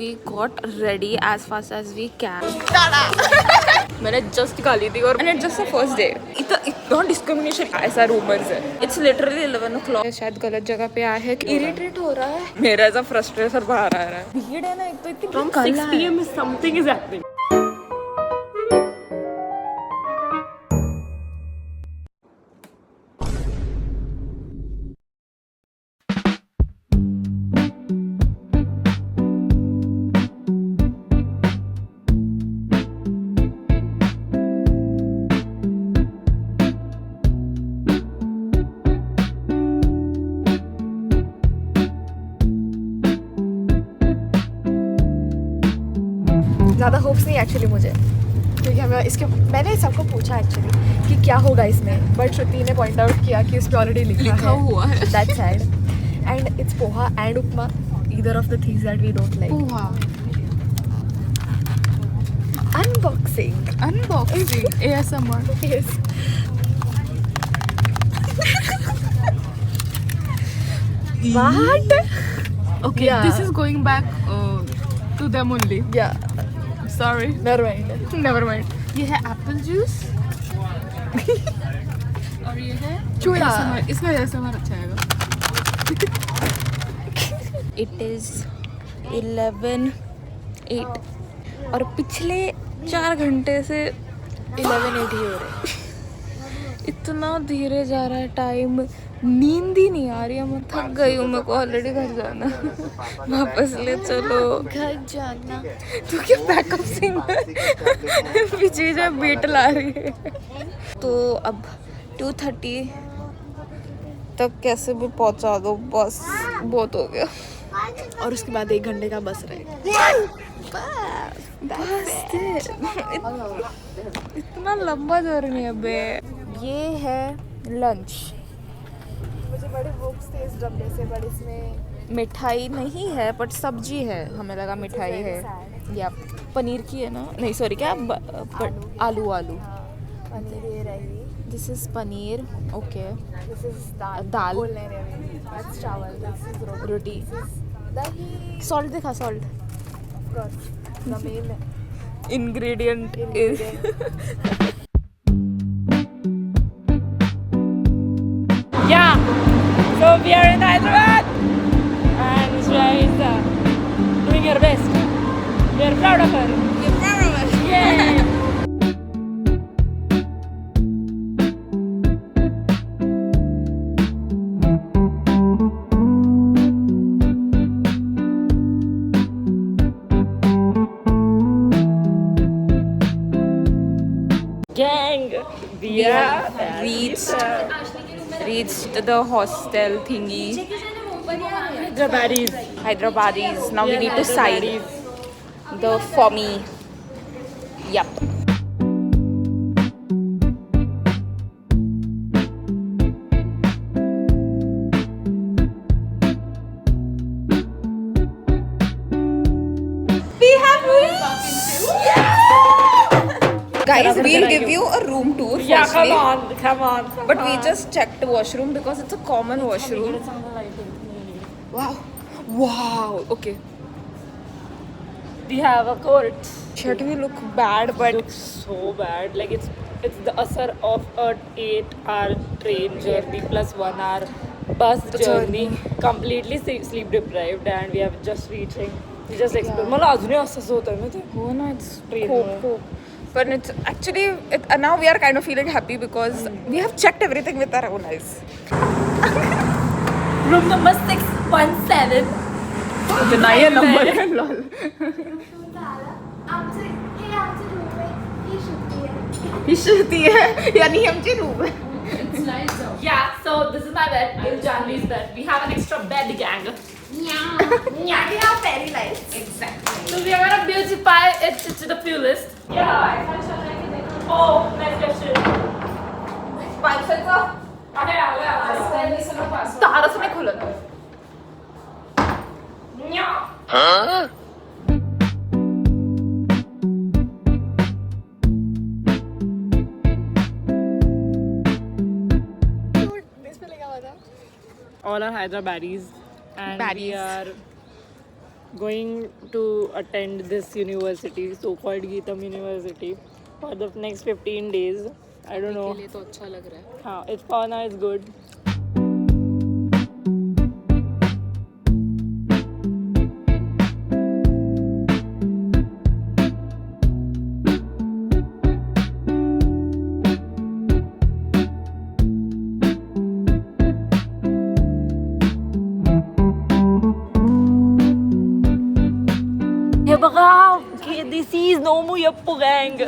we got ready as fast as we can. मैंने just गाली दी और and it's just the first day. इतना discrimination ऐसा rumors है. It's literally 11 o'clock. शायद गलत जगह पे आया है. Irritate हो रहा है. मेरा ऐसा frustration बाहर आ रहा है. भीड़ है ना एक तो इतनी. From 6 p.m. something is happening. ज़्यादा होप्स नहीं एक्चुअली मुझे, क्योंकि मैंने सबको पूछा एक्चुअली कि क्या होगा इसमें, बट श्रुति ने पॉइंट आउट किया कि उसमें ऑलरेडी लिखा हुआ है. That's sad and it's poha and upma, either of the things that we don't like. Poha. Unboxing. ASMR. Yes. What? Okay, Yeah. this is going back to them only. Yeah. Sorry. Never mind. Never mind. ये है apple juice. और ये है चूड़ा. इसका ASMR अच्छा आएगा. It is 11:08 और पिछले 4 घंटे से 11:80 हो रहे. इतना धीरे जा रहा है टाइम. नींद ही नहीं आ रही है. मैं थक गई हूँ. मेरे को ऑलरेडी घर जाना. वापस ले चलो. घर जाना. तू क्या बैकअप सिंगर पीछे जो बीट ला रही है. तो अब 2:30 तक कैसे भी पहुंचा दो बस. बहुत हो गया. और उसके बाद 1 घंटे का बस रहेगा. इतना लंबा जर्नी है बे. ये है लंच. मुझे बड़े होप्स थे इस डब्बे से, बट इसमें मिठाई नहीं है बट सब्जी है. हमें लगा मिठाई है. या पनीर की है ना. नहीं सॉरी क्या आलू. पनीर ये रहेगी. This is paneer. Okay. This is dal. बोल नहीं रहे. That's chawal. This is roti. दही. सॉल्ट दिखा. Salt the main ingredient is Yeah. So we are in Hyderabad, and Shreya is doing her best. We are proud of her. Yay. Gang, we are reached the hostel thingy. Hyderabadis. Now we need to sign the formy. Yup. We have Guys, we'll give you a room tour. Yeah, firstly. come on. But we just checked washroom because it's a common washroom. Wow. Okay. We have a court. Shit, we look bad, but It looks so bad. Like it's the asar of a 8-hour train journey plus 1 hour bus journey. Completely sleep deprived, and we have just reaching. We just explored. मला अजूनही असंच होतं ना ते. oh no, it's Train cope. But it's actually now we are kind of feeling happy because we have checked everything with our own eyes. Room number 617. The naya number. ही श्रुति है यानी आमची room है. Yeah, so this is my bed. This is Janvi's bed. We have an extra bed, gang. we have fairy lights. Exactly. So we are gonna beautify it to the fullest. Yeah. Oh, nice question. पायसाचा तारच नाही खुलत. All are Hyderabadis, and we Baddies. are going to attend this university, so-called Geetam University, for the next 15 days. I don't know. लिए तो अच्छा लग रहा है. हाँ, it's fun, it's good. हे बघा, this is Nomu Yappu gang.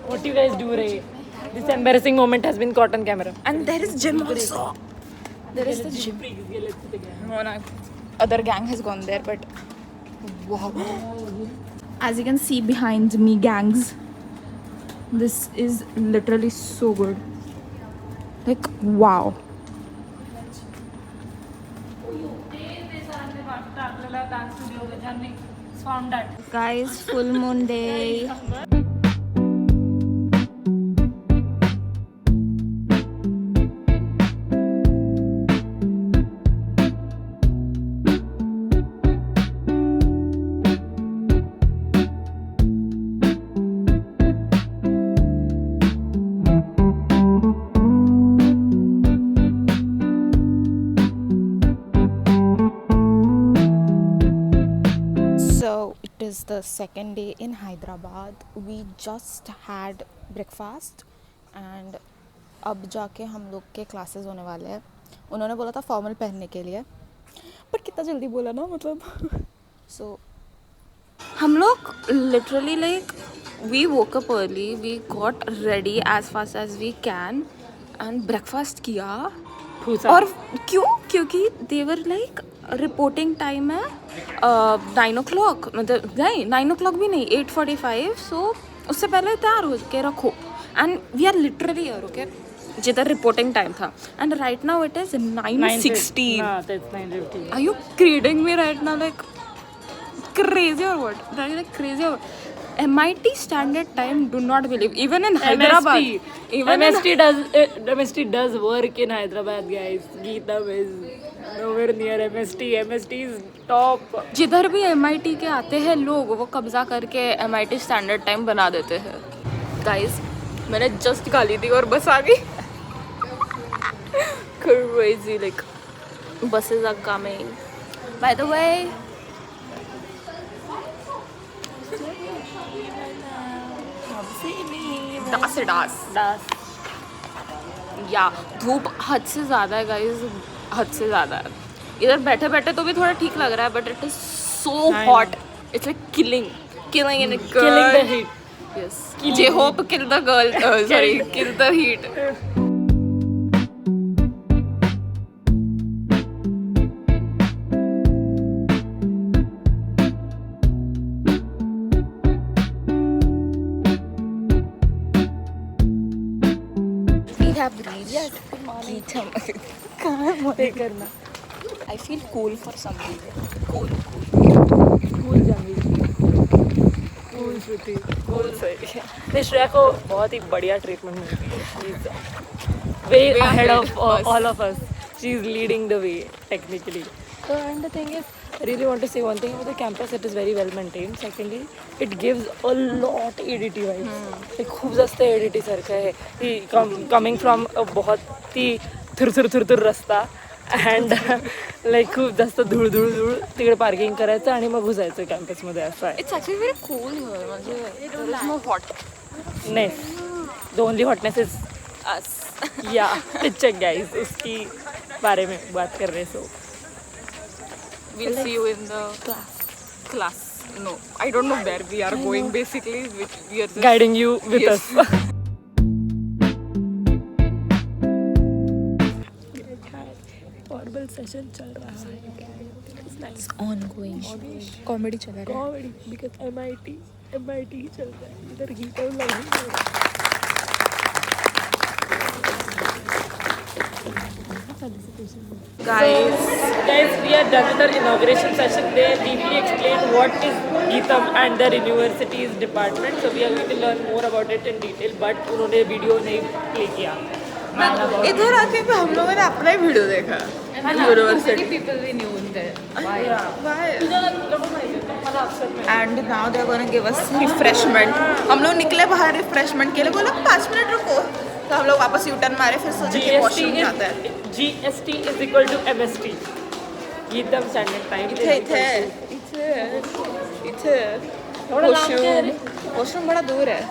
What do you guys do, Ray? This embarrassing moment has been caught on camera. And there is gym also. There is the gym. No, no. Other gang has gone there, but wow. As you can see behind me, gangs, this is literally so good. Like, wow. Guys, full moon day. So it is the second day in Hyderabad. We just had breakfast and अब जाके हम लोग के classes होने वाले हैं. उन्होंने बोला था फॉर्मल पहनने के लिए, बट कितना जल्दी बोला ना, मतलब. So हम लोग literally like we woke up early, we got ready as fast as we can and breakfast किया. और क्यों? क्योंकि देवर लाइक रिपोर्टिंग टाइम है 9 o'clock, मतलब नहीं 9 o'clock भी नहीं, 8:45. सो उससे पहले तैयार हो के रखो. And we are literally here, okay, जिधर रिपोर्टिंग टाइम था. And right now it is 9:16. Are you kidding me right now? Like crazy or what? That is like crazy or what? MIT standard time, do not believe. Even in Hyderabad. Even MST does work in Hyderabad, guys. Geetam is nowhere near MST. MST is top. जिधर भी MIT के आते हैं लोग, वो कब्जा करके MIT standard time बना देते हैं. गाइस, मैंने जस्ट गाली दी और बस आ गई. Crazy, like buses are coming. By the way, dance या धूप हद से ज़्यादा है गाइस, हद से ज़्यादा है. इधर बैठे बैठे तो भी थोड़ा ठीक लग रहा है, but it is so hot. It's like killing in a girl. Killing the heat. Yes. J Hope kill the girl. Sorry, kill the heat. We have reached Geetam. करना. I feel cool for some reason. Cool. Cool जंगली. Cool श्रुति. Cool sorry. Shreya को बहुत ही बढ़िया treatment मिलती है. She's way ahead of all of us. She's leading the way technically. So and the thing is, I really want to say one thing about the campus. It is very well maintained. Secondly, it gives a lot ADT vibes. Like खूप जास्त ADT सारखं आहे. ही coming from a बहुत ही थुर रस्ता and like खूप जास्त धूळ तिकडे पार्किंग करायचं आणि मग घुसायचं कॅम्पसमध्ये, असं आहे. It's actually very cool here. म्हणजे there is no hot. नहीं, the only hotness is Us. yeah, picture guys, उसकी बारे में बात कर रहे. सो We'll see you in the class. No, I don't know where we are going. Basically, we are just guiding you with Yes. Us. Formal session चल रहा है. It's ongoing. Comedy चल रहा है. कॉमेडी बिकॉज MIT ही चल रहा है. इधर गीतम लगा. Guys, Guys, we are done with our inauguration session. They briefly explained what is Geetam and their university's department. So we are going to learn more about it in detail. But उन्होंने video नहीं play किया. इधर आके भी हम लोगों ने अपना ही वीडियो देखा university people we knew there. And now they are gonna give us refreshment. हम लोग निकले बाहर रिफ्रेशमेंट के लिए, बोला 5 मिनट रुको, तो हम लोग वापस यू टर्न मारे, फिर सोचे कि वॉशरूम जाता है. GST is equal to MST. Geetam standard time. इथे इथे इथे इथे वॉशरूम बड़ा दूर है.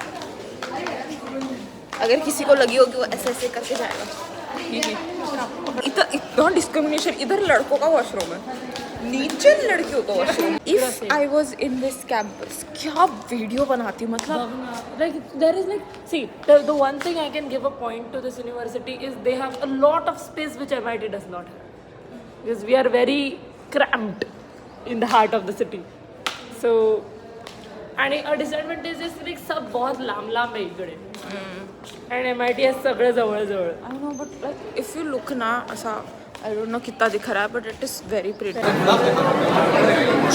अगर किसी को लगी होगी वो ऐसे ऐसे करके जाएगा. इधर डिस्क्रिमिनेशन, इधर लड़कों का वॉशरूम है, नीचे लड़कियों का washroom. If I was in this campus, क्या वीडियो बनाती, मतलब Like there is like, see, the one thing I can give a point to this university is they have a lot of space which MIT does not have, because we are very cramped in the heart of the city. So, and a disadvantage is like सब बहुत लांब है इकडे, and MIT है सगळं जवळ. I know, but like if you look ना ऐसा, I don't know कितना दिख रहा है, but it is very pretty.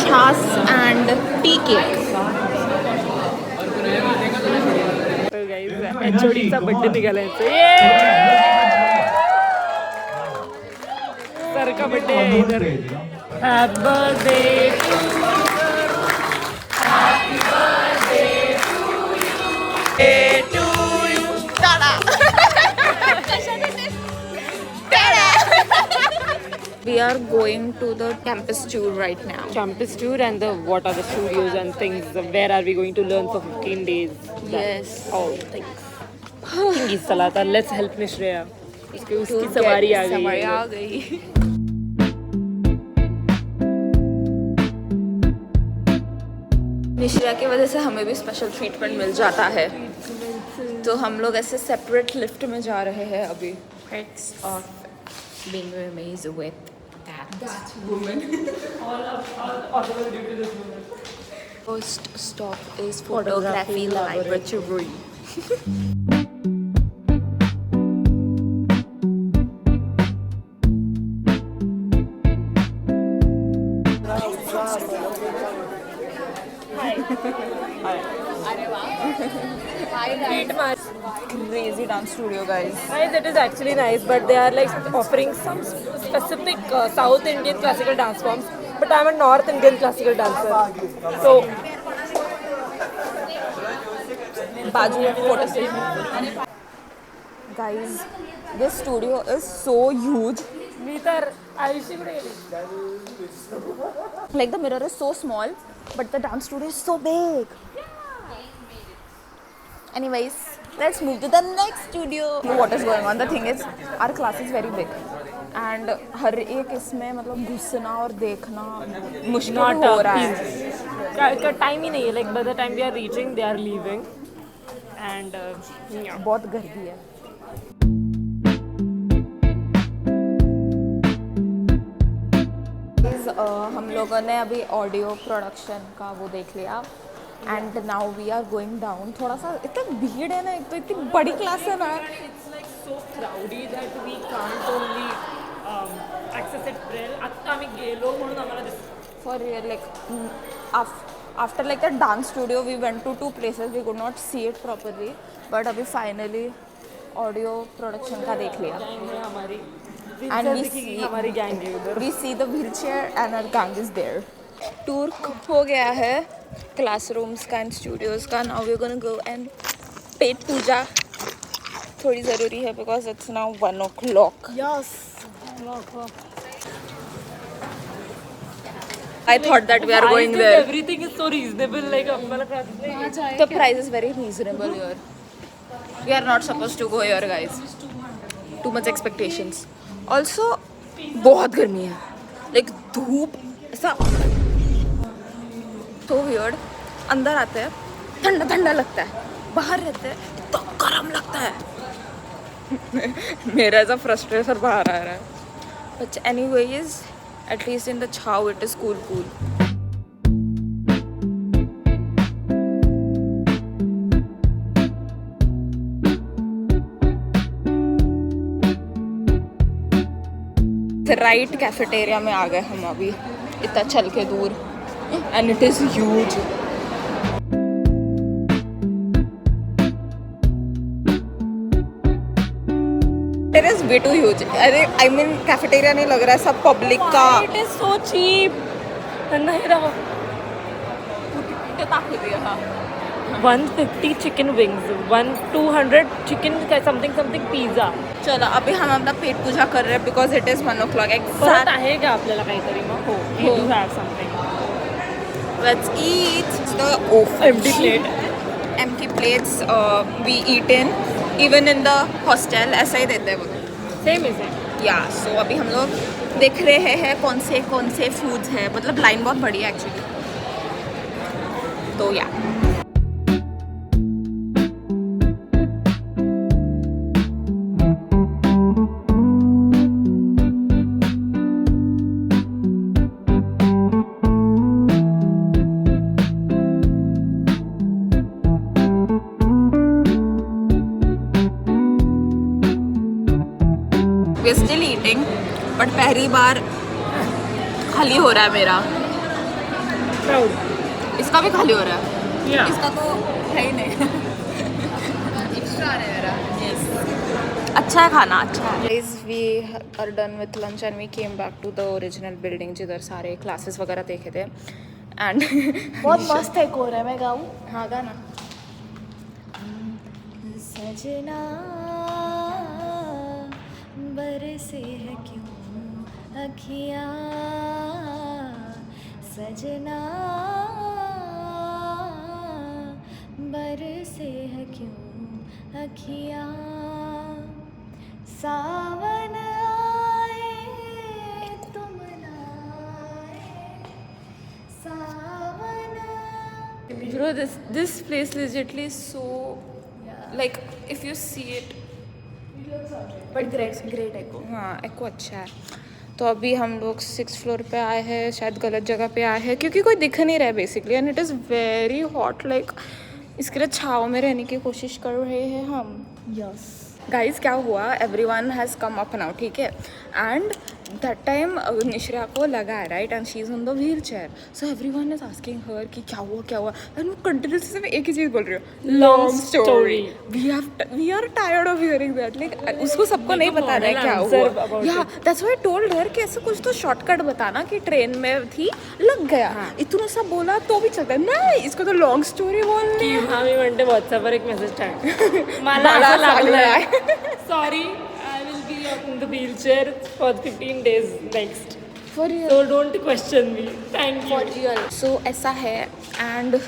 छाछ and tea cake. So guys, HOD चा बर्थडे निघाला आहे. सर का बर्थडे है इधर. Happy birthday. We are going to the campus tour right now. Campus tour and the what are the studios and things. Where are we going to learn for 15 days? Yes. All things. Thingy Salata, let's help Nishreya. उसकी To सवारी get आ गई. सवारी आ गई. निश्रिया की वजह से हमें भी स्पेशल ट्रीटमेंट मिल जाता है, तो हम लोग ऐसे सेपरेट लिफ्ट में जा रहे हैं अभी. Heads of being amazed with that woman. All due to this woman. First stop is photography laboratory. Crazy dance studio, guys. Guys, it is actually nice, but they are like offering some specific South Indian classical dance forms. But I'm a North Indian classical dancer, so बाजू में photo session. Guys, this studio is so huge. मी तर आयुष्य Like the mirror is so small, but the dance studio is so big. Anyways, let's move to the next studio. What is going on? The thing is, our class is very big, and हर एक इसमें मतलब घुसना और देखना मुश्किल हो रहा है. टाइम ही नहीं है. Like by the time we are reaching, they are leaving, and yeah. बहुत गर्दी है. हम लोगों ने अभी ऑडियो प्रोडक्शन का वो देख लिया, and now we are going down. थोड़ा सा इतना भीड़ है ना, एक तो इतनी बड़ी क्लास है ना. It's like so crowded that we can't only access it well. आता आम्ही गेलो म्हणून आम्हाला दिसतं. For real, like after like the dance studio, we went to 2 places. We could not see it properly, but अभी finally audio production का देख लिया. Gang है हमारी. And we दिखेगी see- हमारी gang है उधर. We see the wheelchair and our gang is there. Tour हो गया है classrooms का and studios का. Now we're gonna go and पेट पूजा थोड़ी ज़रूरी है because it's now 1 o'clock. Yes. I thought that we are Why going is there. Everything is so reasonable. Like हमारा class नहीं. The price is very reasonable here. We are not supposed to go here, guys. Too much expectations. Also, बहुत गर्मी है. Like धूप ऐसा so weird. अंदर आते हैं ठंडा ठंडा लगता है, बाहर रहते हैं तो गर्म लगता है. मेरा ऐसा फ्रस्ट्रेशन बाहर आ रहा है. But anyways, at least in the chow it is cool. Right cafeteria में आ गए हम अभी, इतना चल के दूर, and it is huge. It is way too huge. अरे आई मीन कैफेटेरिया नहीं लग रहा है, सब पब्लिक का। It is so cheap. नहीं रहा। 150 chicken wings, 200 chicken something pizza. चलो अभी हम अपना पेट पूजा कर रहे हैं बिकॉज इट इज़ 1 o'clock परत एक्सैक्ट। आहे का आपल्याला काहीतरी मग हो हो. you do have something. Let's eat the Empty plate. empty plates we eat in even in the hostel, ऐसा ही देते हैं वो। Same is it. या सो अभी हम लोग देख रहे हैं कौन से फूड्स हैं, मतलब लाइन बहुत बड़ी है एक्चुअली, तो yeah we are still eating, but पहली बार खाली हो रहा है मेरा। Proud. इसका भी खाली हो रहा है, Yeah. इसका तो है ही नहीं। एक्स्ट्रा है मेरा। Yes. अच्छा है खाना, अच्छा है। Guys, we are done with lunch and we came back to the original building जिधर सारे classes वगैरह देखे थे, and बहुत मस्त है कोर है, मैं गाऊँ? हाँ गाना। सजना बरसे है क्यों अखियाँ, सजना बरसे है क्यों अखियाँ, सावन आए तुम ना आए, सावन आए। Bro, this place legitly is so like if you see it, but great एको। हाँ एको अच्छा है। तो अभी हम लोग 6th फ्लोर पे आए हैं, शायद गलत जगह पे आए हैं क्योंकि कोई दिख नहीं रहा है basically, and it is very hot, like इसके लिए छाँव में रहने की कोशिश कर रहे हैं हम। यस गाइस क्या हुआ, everyone has come up now, ठीक है, एंड दैट टाइम निश्रा को लगा है right, and she is on the wheel chair, so everyone is asking हर कि क्या हुआ, एंड वो कंटिन्यूसली मैं एक ही चीज़ बोल रही हूँ, long story. We are tired of hearing that, like उसको सबको नहीं पता है क्या हुआ। Yeah that's why I told her कि ऐसा कुछ तो शॉर्टकट बताना कि ट्रेन में थी लग गया, इतना सब बोला तो भी चलता है, नहीं इसको तो लॉन्ग स्टोरी बोलनी है। हा मी म्हणते व्हॉट्सअपवर एक मेसेज टाक, मला असं लागलंय, sorry I will be on the wheelchair for 15 days next. For real. So don't question me. Thank you. सो ऐसा है, एंड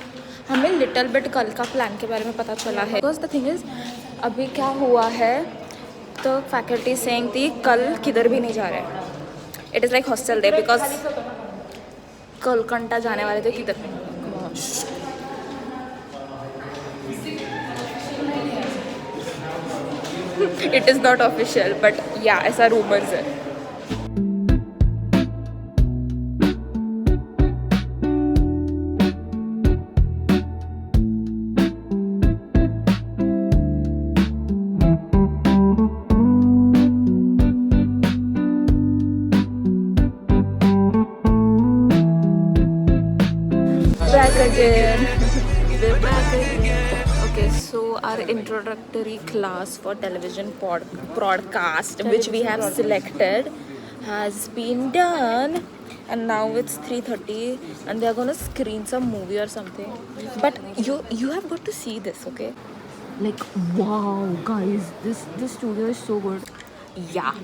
हमें लिटिल बिट कल का प्लान के बारे में पता चला है, बिकॉज द थिंग इज अभी क्या हुआ है, तो फैकल्टी सेइंग थी कल किधर भी नहीं जा रहे, it is like hostel day, because कल कंटा जाने वाले थे किधर। It is not official but या ऐसा रूमर्स है। Back again. We're back again. Okay, so our introductory class for television broadcast, which we have selected, has been done, and now it's 3:30, and they're gonna screen some movie or something. But you have got to see this, okay? Like wow, guys, this studio is so good. Yeah.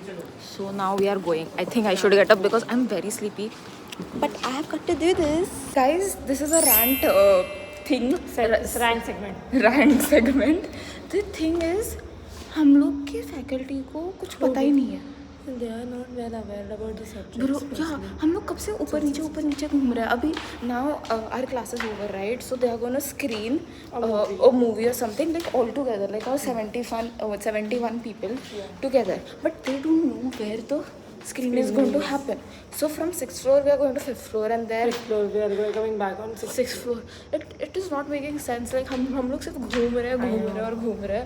So now we are going. I think I should get up because I'm very sleepy. But I have got to do this. Guys, this is a rant thing. Rank segment. Rant segment. The thing is, हम लोग के faculty को कुछ पता ही नहीं है। They are not well aware about the subject. Bro, yeah, हम लोग कब से ऊपर नीचे घूम रहे हैं। अभी now our class is over, right? So they are gonna screen a movie or something like all together, like our 71 people together. But they don't know where the screen is going to happen. So from 6th floor we are going to 5th floor, and there 6th floor, we are coming back on 6th floor. It is not making sense. Like हम लोग सिर्फ घूम रहे हैं.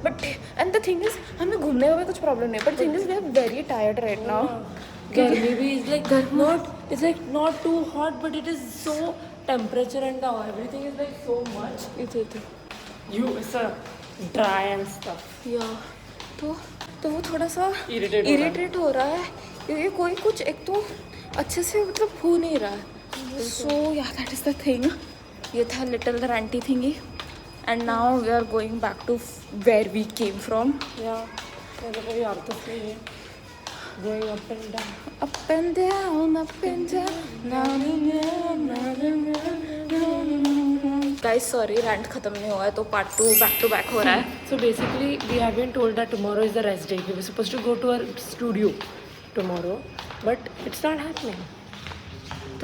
But and the thing is, हमें घूमने में कुछ प्रॉब्लम नहीं, but thing is we are very tired right now. गर्मी भी is like it's like not too hot but it is so temperature and everything is like so much. It's a dry and stuff. या तो वो थोड़ा सा Irritate हो रहा है क्योंकि कोई कुछ एक तो अच्छे से मतलब हो नहीं रहा है. सो या दैट इज द थिंग. ये था little ranty thingy and now we are going back to where we came from. Yeah, मेरा कोई अर्थ नहीं है. Going up and down. Up and down, up and down. Guys, sorry, rant खत्म नहीं हुआ है तो part 2 back to back हो रहा है. So basically, we have been told that tomorrow is the rest day. We were supposed to go to our studio tomorrow, but it's not happening.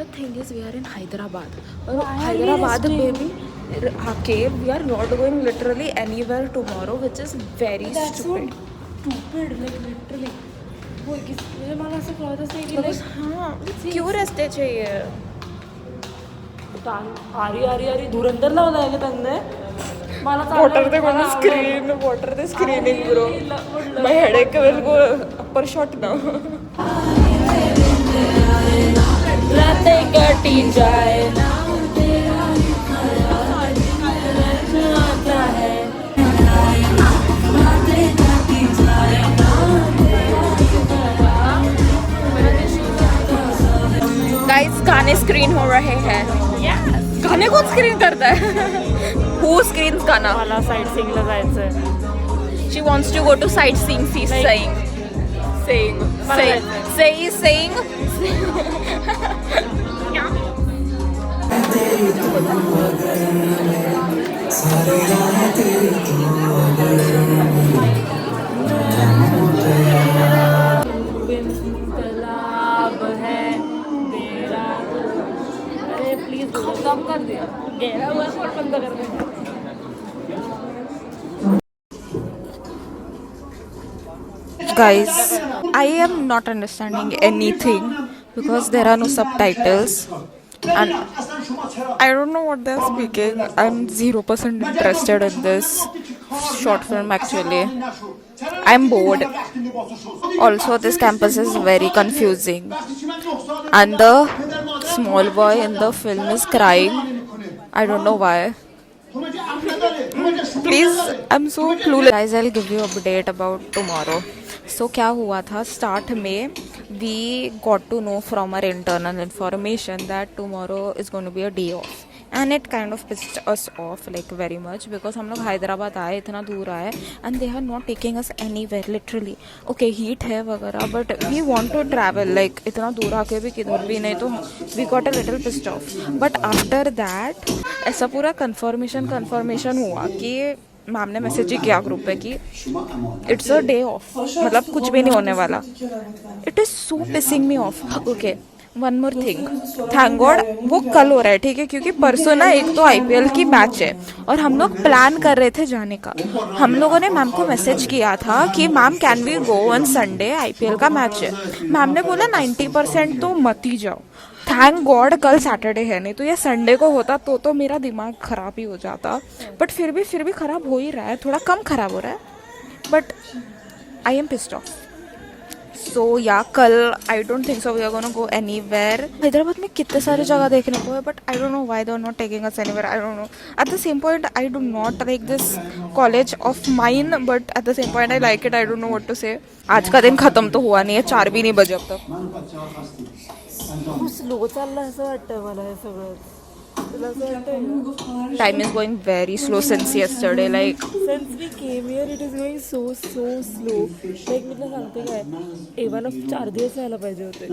The thing is, we are in Hyderabad. और Hyderabad में भी आके we are not going literally anywhere tomorrow, which is very stupid. Stupid, like literally. वो मुझे माला से कहा था कि Because हाँ, क्यों रास्ते चाहिए? आरी धुरंधर लावला आहे का त्यांनी मला Water दे कोणा screen, water they screening bro. My headache will go upper shot now. रातें कटी जाए Guys, गाने स्क्रीन हो रहे हैं. गाने कौन स्क्रीन करता है? Who screens गाना? मला साईट सिंगला जायचंय. She wants to go to sightseeing. She's saying. तालाब है तेरा. अरे प्लीज खत्म कर दिया. गहरा हुआ और बंद कर दे. Guys, I am not understanding anything because there are no subtitles and I don't know what they're speaking. I'm 0% interested in this short film actually. I'm bored. Also, this campus is very confusing and the small boy in the film is crying. I don't know why. Please, I'm so clueless. Guys, I'll give you update about tomorrow. So क्या हुआ था start में we got to know from our internal information that tomorrow is going to be a day off and it kind of pissed us off like very much because हम लोग हैदराबाद आए इतना दूर आए and they are not taking us anywhere literally. Okay, heat है वगैरह but we want to travel like इतना दूर आके भी किधर भी नहीं तो we got a little pissed off. But after that ऐसा पूरा confirmation हुआ कि मैम ने मैसेज ही किया ग्रुप पे कि इट्स अ डे ऑफ मतलब कुछ भी नहीं होने वाला. It is so pissing me off. Okay, one more thing, thank God वो कल हो रहा है ठीक है क्योंकि परसों ना एक तो IPL की मैच है और हम लोग प्लान कर रहे थे जाने का. हम लोगों ने मैम को मैसेज किया था कि ma'am can we go on Sunday, IPL का मैच है. मैम ने बोला 90% तो मत ही जाओ. थैंक गॉड कल सैटरडे है, नहीं तो ये संडे को होता तो मेरा दिमाग ख़राब ही हो जाता. बट फिर भी ख़राब हो ही रहा है, थोड़ा कम ख़राब हो रहा है but I am pissed off. So yeah कल I don't think so we are gonna go anywhere. Hyderabad में कितने सारे जगह देखने को है but I don't know why they are not taking us anywhere. I don't know. At the same point I do not like this college of mine but at the same point I like it. I don't know what to say. आज का दिन ख़त्म तो हुआ नहीं है, 4 भी नहीं बजे अब तक. खूप स्लो चाललं असं वाटतं मला हे सगळं. तुला असं वाटतंय? Time is going very slow since yesterday. Like Since we came here, it is going so slow. Like मी तुला सांगते काय, एव्हाना 4 दिवस यायला पाहिजे होते.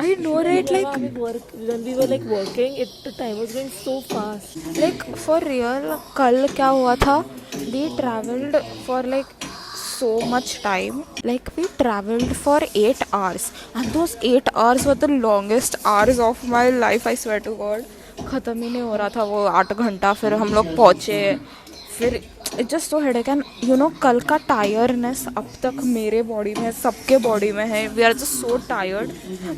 I know right, like When we were like working, the time was going so fast. for real. कल क्या हुआ था? We traveled for like so much time. Like we traveled for 8 hours and those 8 hours were the longest hours of my life. I swear to God. ख़त्म ही नहीं हो रहा था वो 8 घंटा. फिर हम लोग पहुँचे, फिर it just so headache and you know कल का टायर्डनेस अब तक मेरे बॉडी में सबके बॉडी में है. We are just so tired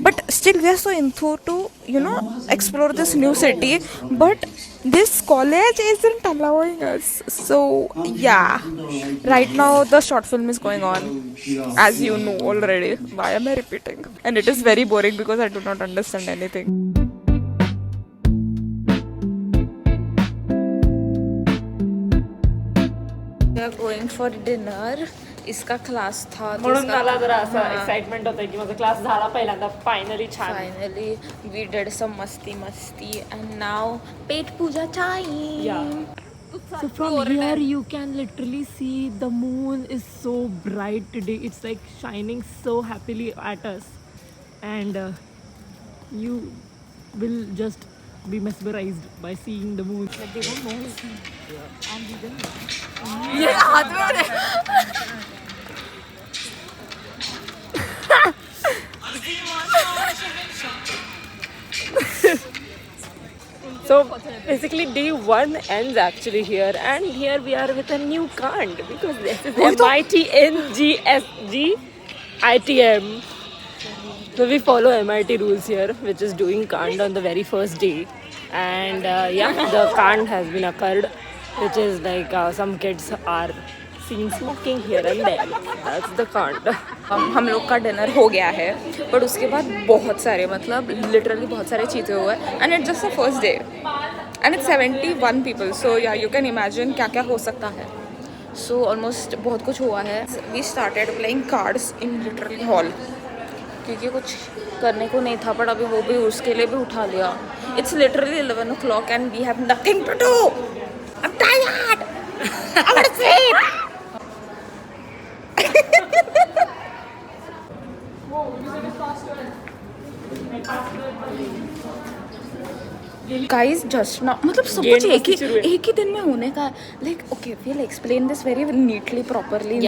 but still we are so into to you know explore this new city but this college isn't allowing us. So yeah, right now the short film is going on, as you know already. Why am I repeating? And it is very boring because I do not understand anything. We are going for dinner. इसका class था म्हणून मला जरा असं excitement होतं की माझा class झाला पहिल्यांदा फायनली छान. फायनली वी डिड सम मस्ती and now pet Puja time. Yeah. So from here you can literally see the moon is so bright today. It's like shining so happily at us, and you will just be mesmerized by seeing the moon. Like they don't know. And we don't know. Yeah, So basically day 1 ends actually here, and here we are with a new Kand because this is MIT NGSG ITM. So we follow MIT rules here, which is doing Kand on the very first day, and yeah, the Kand has been occurred, which is like some kids are seen smoking here and there. That's the Kand. हम लोग का dinner हो गया है but उसके बाद बहुत सारे मतलब लिटरली बहुत सारे चीज़ें हुए and it's just the first day and it's 71 people so या यू कैन इमेजिन क्या क्या हो सकता है. सो ऑलमोस्ट बहुत कुछ हुआ है. We started playing cards in literally hall क्योंकि कुछ करने को नहीं था बट अभी वो भी उसके लिए भी उठा लिया. It's literally 11 o'clock and we have nothing to do. I am tired. I want to sleep. Guys just ना मतलब सब कुछ एक ही दिन में होने का like okay will explain this very neatly properly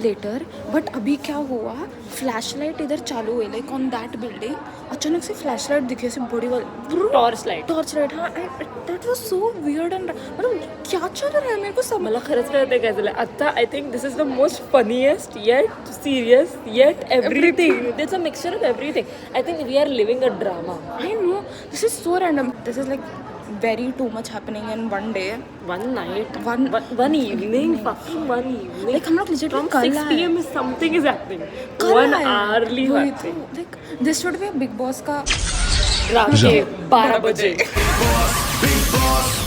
later but अभी क्या हुआ फ्लैश लाइट इधर चालू हुई लाइक ऑन दैट बिल्डिंग अचानक से फ्लैश लाइट दिखी ऐसे बड़ी वाली टॉर्च लाइट हाँ that was so weird and मतलब क्या चल रहा है मेरे को सब मला खरंच कळते काय झालं आता. I think this is the most funniest yet serious yet everything. It's a mixture of everything. I think we are living a drama. I know this is so random. This is like very too much happening in one day. One night, one evening, fucking one evening. Like हम लोग legit From कल 6 PM something is happening. कल 1 है. hourly वही happening. तो, like this should be a Big Boss का रात के 12 बजे. Big boss,